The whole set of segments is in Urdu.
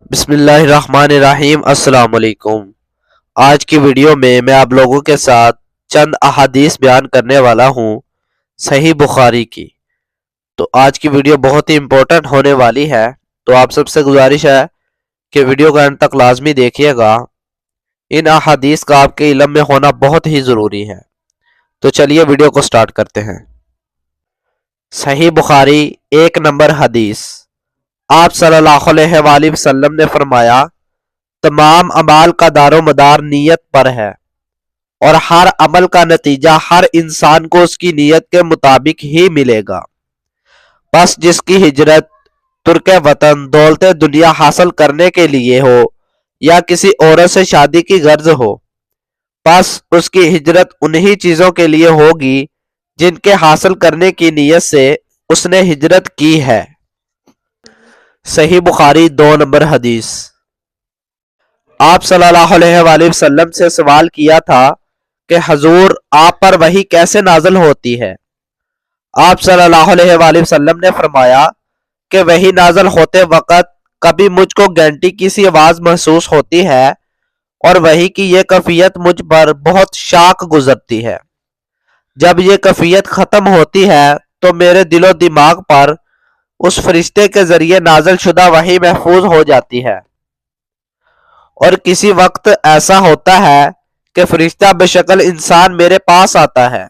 بسم اللہ الرحمن الرحیم۔ السلام علیکم۔ آج کی ویڈیو میں آپ لوگوں کے ساتھ چند احادیث بیان کرنے والا ہوں صحیح بخاری کی۔ تو آج کی ویڈیو بہت ہی امپورٹنٹ ہونے والی ہے، تو آپ سب سے گزارش ہے کہ ویڈیو کا اینڈ تک لازمی دیکھیے گا۔ ان احادیث کا آپ کے علم میں ہونا بہت ہی ضروری ہے۔ تو چلیے ویڈیو کو سٹارٹ کرتے ہیں۔ صحیح بخاری 1 نمبر حدیث۔ آپ صلی اللہ علیہ وآلہ وسلم نے فرمایا، تمام اعمال کا دار و مدار نیت پر ہے، اور ہر عمل کا نتیجہ ہر انسان کو اس کی نیت کے مطابق ہی ملے گا۔ بس جس کی ہجرت ترک وطن دولت دنیا حاصل کرنے کے لیے ہو یا کسی عورت سے شادی کی غرض ہو، بس اس کی ہجرت انہی چیزوں کے لیے ہوگی جن کے حاصل کرنے کی نیت سے اس نے ہجرت کی ہے۔ صحیح بخاری 2 نمبر حدیث۔ آپ صلی اللہ علیہ وآلہ وسلم سے سوال کیا تھا کہ حضور آپ پر وحی کیسے نازل ہوتی ہے؟ آپ صلی اللہ علیہ وآلہ وسلم نے فرمایا کہ وحی نازل ہوتے وقت کبھی مجھ کو گھنٹی کی سی آواز محسوس ہوتی ہے، اور وحی کی یہ کیفیت مجھ پر بہت شاق گزرتی ہے۔ جب یہ کیفیت ختم ہوتی ہے تو میرے دل و دماغ پر اس فرشتے کے ذریعے نازل شدہ وحی محفوظ ہو جاتی ہے، اور کسی وقت ایسا ہوتا ہے کہ فرشتہ بشکل انسان میرے پاس آتا ہے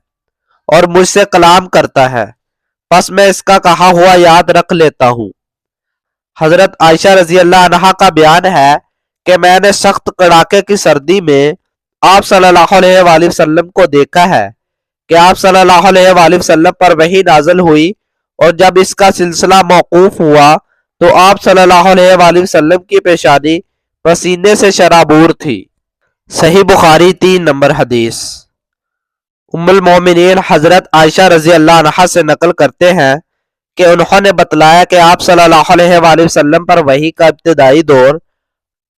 اور مجھ سے کلام کرتا ہے، پس میں اس کا کہا ہوا یاد رکھ لیتا ہوں۔ حضرت عائشہ رضی اللہ عنہا کا بیان ہے کہ میں نے سخت کڑاکے کی سردی میں آپ صلی اللہ علیہ وآلہ وسلم کو دیکھا ہے کہ آپ صلی اللہ علیہ وآلہ وسلم پر وحی نازل ہوئی، اور جب اس کا سلسلہ موقوف ہوا تو آپ صلی اللہ علیہ وآلہ وسلم کی پیشانی پسینے سے شرابور تھی۔ صحیح بخاری 3 نمبر حدیث۔ ام المومنین حضرت عائشہ رضی اللہ عنہا سے نقل کرتے ہیں کہ انہوں نے بتلایا کہ آپ صلی اللہ علیہ وآلہ وسلم پر وحی کا ابتدائی دور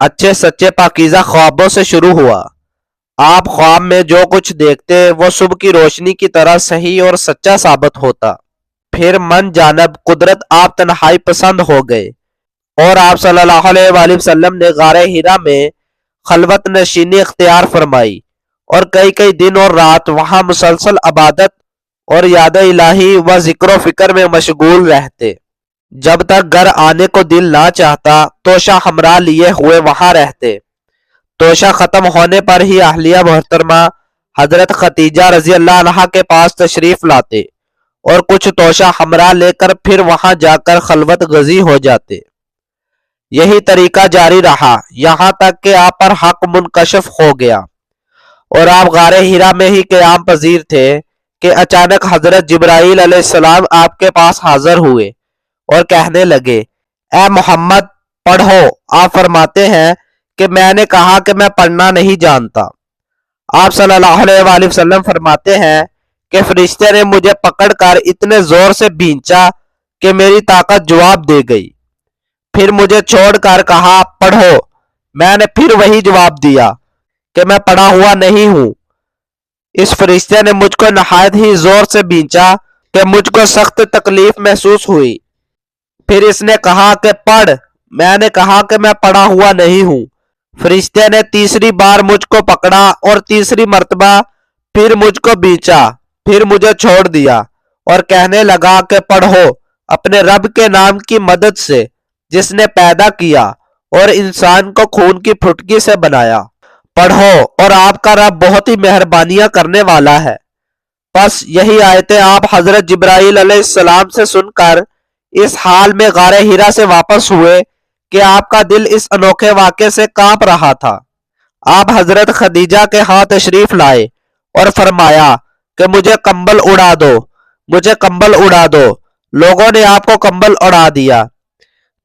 اچھے سچے پاکیزہ خوابوں سے شروع ہوا۔ آپ خواب میں جو کچھ دیکھتے وہ صبح کی روشنی کی طرح صحیح اور سچا ثابت ہوتا۔ پھر من جانب قدرت آپ تنہائی پسند ہو گئے، اور آپ صلی اللہ علیہ وآلہ وسلم نے غار حرا میں خلوت نشینی اختیار فرمائی، اور کئی دن اور رات وہاں مسلسل عبادت اور یاد الہی و ذکر و فکر میں مشغول رہتے، جب تک گھر آنے کو دل نہ چاہتا توشہ ہمراہ لیے ہوئے وہاں رہتے۔ توشہ ختم ہونے پر ہی اہلیہ محترمہ حضرت خدیجہ رضی اللہ عنہا کے پاس تشریف لاتے، اور کچھ توشہ ہمراہ لے کر پھر وہاں جا کر خلوت گزی ہو جاتے۔ یہی طریقہ جاری رہا یہاں تک کہ آپ پر حق منکشف ہو گیا، اور آپ غار حرا میں ہی قیام پذیر تھے کہ اچانک حضرت جبرائیل علیہ السلام آپ کے پاس حاضر ہوئے اور کہنے لگے، اے محمد پڑھو۔ آپ فرماتے ہیں کہ میں نے کہا کہ میں پڑھنا نہیں جانتا۔ آپ صلی اللہ علیہ وآلہ وسلم فرماتے ہیں کہ فرشتے نے مجھے پکڑ کر اتنے زور سے بھینچا کہ میری طاقت جواب دے گئی۔ پھر مجھے چھوڑ کر کہا پڑھو۔ میں نے پھر وہی جواب دیا کہ میں پڑھا ہوا نہیں ہوں۔ اس فرشتے نے مجھ کو نہایت ہی زور سے بھینچا کہ مجھ کو سخت تکلیف محسوس ہوئی۔ پھر اس نے کہا کہ پڑھ۔ میں نے کہا کہ میں پڑھا ہوا نہیں ہوں۔ فرشتے نے تیسری بار مجھ کو پکڑا اور تیسری مرتبہ پھر مجھ کو بھینچا، پھر مجھے چھوڑ دیا اور کہنے لگا کہ پڑھو اپنے رب کے نام کی مدد سے جس نے پیدا کیا اور انسان کو خون کی پھٹکی سے بنایا۔ پڑھو، اور آپ کا رب بہت ہی مہربانیاں کرنے والا ہے۔ بس یہی آیتیں آپ حضرت جبرائیل علیہ السلام سے سن کر اس حال میں غار حرا سے واپس ہوئے کہ آپ کا دل اس انوکھے واقعے سے کانپ رہا تھا۔ آپ حضرت خدیجہ کے ہاں تشریف لائے اور فرمایا کہ مجھے کمبل اڑا دو، مجھے کمبل اڑا دو۔ لوگوں نے آپ کو کمبل اڑا دیا۔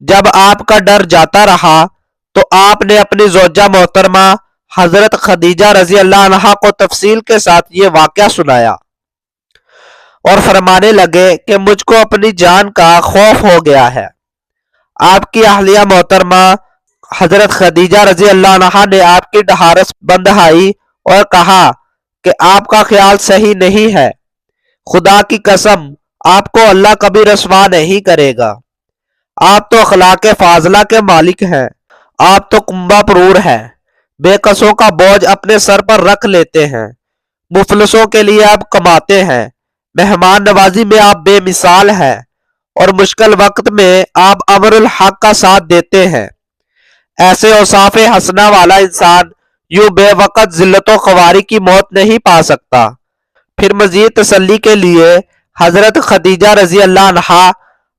جب آپ کا ڈر جاتا رہا تو آپ نے اپنی زوجہ محترمہ حضرت خدیجہ رضی اللہ عنہا کو تفصیل کے ساتھ یہ واقعہ سنایا، اور فرمانے لگے کہ مجھ کو اپنی جان کا خوف ہو گیا ہے۔ آپ کی اہلیہ محترمہ حضرت خدیجہ رضی اللہ عنہا نے آپ کی ڈھارس بندھائی اور کہا کہ آپ کا خیال صحیح نہیں ہے، خدا کی قسم آپ کو اللہ کبھی رسوا نہیں کرے گا، آپ تو اخلاق فاضلہ کے مالک ہیں۔ آپ تو کنبہ پرور ہیں، بے کسوں کا بوجھ اپنے سر پر رکھ لیتے ہیں، مفلسوں کے لیے آپ کماتے ہیں، مہمان نوازی میں آپ بے مثال ہیں، اور مشکل وقت میں آپ امر الحق کا ساتھ دیتے ہیں۔ ایسے اوصاف حسنہ والا انسان یوں بے وقت ذلت و خواری کی موت نہیں پا سکتا۔ پھر مزید تسلی کے لیے حضرت خدیجہ رضی اللہ عنہا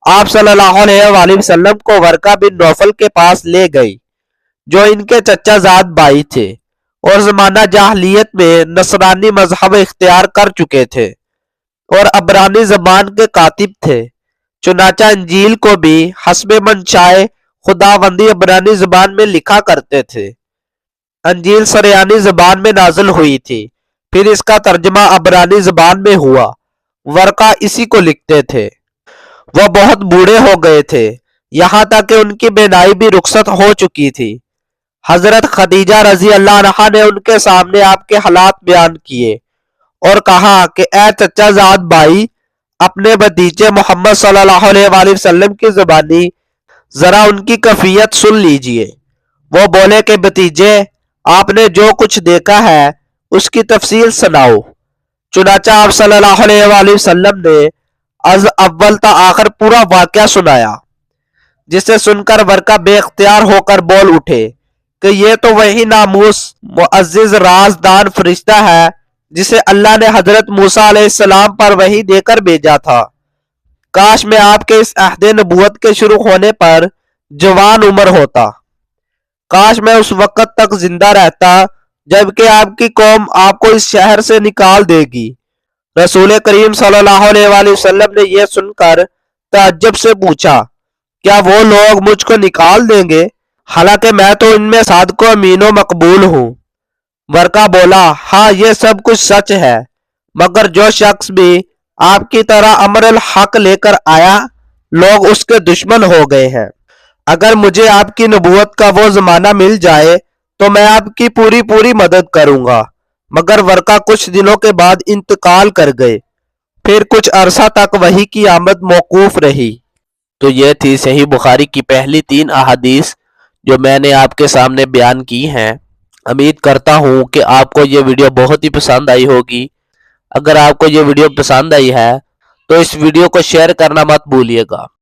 آپ صلی اللہ علیہ وآلہ وسلم کو ورقہ بن نوفل کے پاس لے گئی، جو ان کے چچا زاد بھائی تھے اور زمانہ جاہلیت میں نصرانی مذہب اختیار کر چکے تھے اور عبرانی زبان کے کاتب تھے۔ چنانچہ انجیل کو بھی حسب منشائے خداوندی عبرانی زبان میں لکھا کرتے تھے۔ انجیل سریانی زبان میں نازل ہوئی تھی، پھر اس کا ترجمہ عبرانی زبان میں ہوا۔ ورقہ اسی کو لکھتے تھے۔ وہ بہت بوڑھے ہو گئے تھے، یہاں تک کہ ان کی بینائی بھی رخصت ہو چکی تھی۔ حضرت خدیجہ رضی اللہ عنہا نے ان کے سامنے آپ کے حالات بیان کیے اور کہا کہ اے چچا زاد بھائی، اپنے بھتیجے محمد صلی اللہ علیہ وآلہ وسلم کی زبانی ذرا ان کی کیفیت سن لیجئے۔ وہ بولے کہ بھتیجے، آپ نے جو کچھ دیکھا ہے اس کی تفصیل سناؤ۔ چنانچہ آپ صلی اللہ علیہ وآلہ وسلم نے از اول تا آخر پورا واقعہ سنایا، جسے سن کر ورقہ بے اختیار ہو کر بول اٹھے کہ یہ تو وہی ناموس معزز رازدان فرشتہ ہے جسے اللہ نے حضرت موسیٰ علیہ السلام پر وحی دے کر بھیجا تھا۔ کاش میں آپ کے اس عہد نبوت کے شروع ہونے پر جوان عمر ہوتا، کاش میں اس وقت تک زندہ رہتا جبکہ آپ کی قوم آپ کو اس شہر سے نکال دے گی۔ رسول کریم صلی اللہ علیہ وآلہ وسلم نے یہ سن کر تعجب سے پوچھا، کیا وہ لوگ مجھ کو نکال دیں گے حالانکہ میں تو ان میں صادق و امین و مقبول ہوں؟ ورقہ بولا، ہاں یہ سب کچھ سچ ہے، مگر جو شخص بھی آپ کی طرح امر الحق لے کر آیا لوگ اس کے دشمن ہو گئے ہیں۔ اگر مجھے آپ کی نبوت کا وہ زمانہ مل جائے تو میں آپ کی پوری مدد کروں گا، مگر ورقہ کچھ دنوں کے بعد انتقال کر گئے۔ پھر کچھ عرصہ تک وحی کی آمد موقوف رہی۔ تو یہ تھی صحیح بخاری کی پہلی 3 احادیث جو میں نے آپ کے سامنے بیان کی ہیں۔ امید کرتا ہوں کہ آپ کو یہ ویڈیو بہت ہی پسند آئی ہوگی۔ اگر آپ کو یہ ویڈیو پسند آئی ہے تو اس ویڈیو کو شیئر کرنا مت بھولیے گا۔